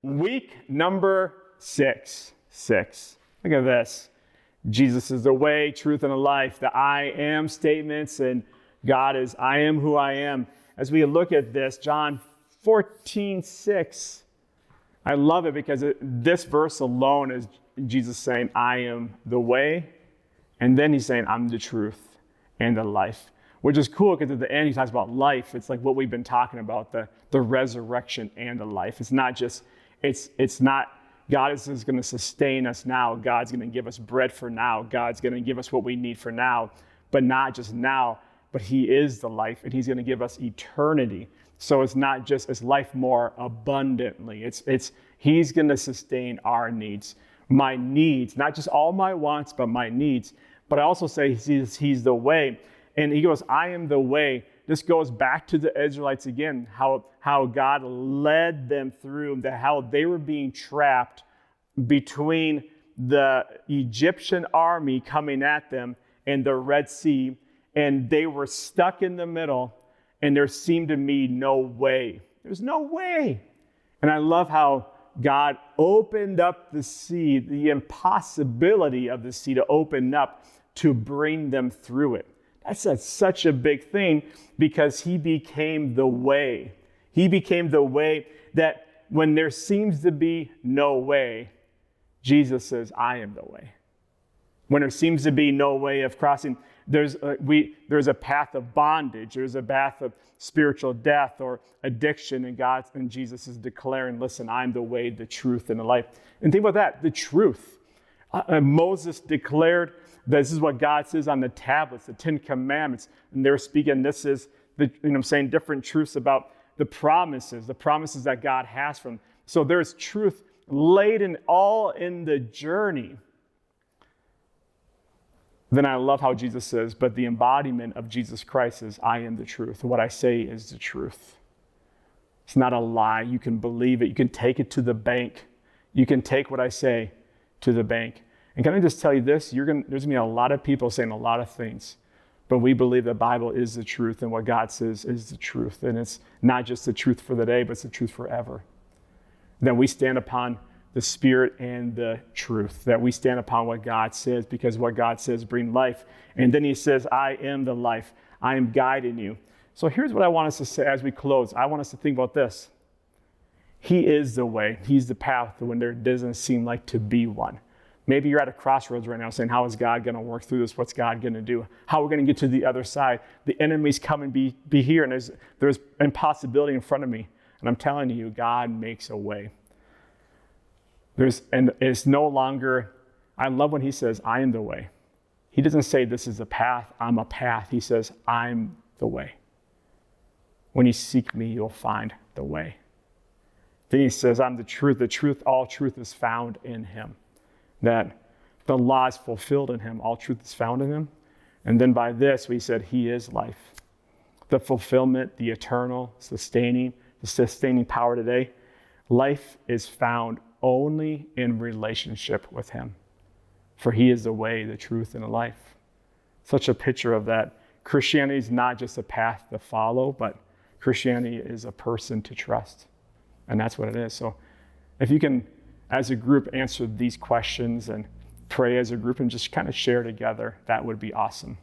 Week number 6. Look at this. Jesus is the way, truth, and the life. The I am statements, and God is I am who I am. As we look at this, John 14:6, I love it because this verse alone is Jesus saying, I am the way. And then he's saying, I'm the truth and the life. Which is cool because at the end he talks about life. It's like what we've been talking about, the resurrection and the life. It's not just, it's not God is going to sustain us now. God's going to give us bread for now. God's going to give us what we need for now, but not just now, but he is the life and he's going to give us eternity. So it's not just, it's life more abundantly. It's he's going to sustain our needs, my needs, not just all my wants, but my needs. But I also say he's the way. And he goes, I am the way. This goes back to the Israelites again, how God led them through, how they were being trapped between the Egyptian army coming at them and the Red Sea, and they were stuck in the middle, and there seemed to be no way. There's no way. And I love how God opened up the sea, the impossibility of the sea to open up to bring them through it. That's such a big thing because he became the way. He became the way that when there seems to be no way, Jesus says, I am the way. When there seems to be no way of crossing, there's a path of bondage. There's a path of spiritual death or addiction, and Jesus is declaring, listen, I'm the way, the truth, and the life. And think about that, the truth. Moses declared, this is what God says on the tablets, the 10 Commandments. And they're speaking, this is, saying different truths about the promises that God has for them. So there's truth laid all in the journey. Then I love how Jesus says, but the embodiment of Jesus Christ is, I am the truth. What I say is the truth. It's not a lie. You can believe it. You can take it to the bank. You can take what I say to the bank. And can I just tell you this? There's going to be a lot of people saying a lot of things, but we believe the Bible is the truth and what God says is the truth. And it's not just the truth for the day, but it's the truth forever. That we stand upon the Spirit and the truth, that we stand upon what God says because what God says brings life. And then he says, I am the life. I am guiding you. So here's what I want us to say as we close. I want us to think about this. He is the way. He's the path when there doesn't seem like to be one. Maybe you're at a crossroads right now saying, how is God going to work through this? What's God going to do? How are we going to get to the other side? The enemy's coming be here, and there's impossibility in front of me. And I'm telling you, God makes a way. And it's no longer, I love when he says, I am the way. He doesn't say this is a path, I'm a path. He says, I'm the way. When you seek me, you'll find the way. Then he says, I'm the truth, all truth is found in him. That the law is fulfilled in him. All truth is found in him. And then by this, we said he is life. The fulfillment, the eternal, the sustaining power today. Life is found only in relationship with him. For he is the way, the truth, and the life. Such a picture of that. Christianity is not just a path to follow, but Christianity is a person to trust. And that's what it is. So if you can, as a group, answer these questions and pray as a group and just kind of share together, that would be awesome.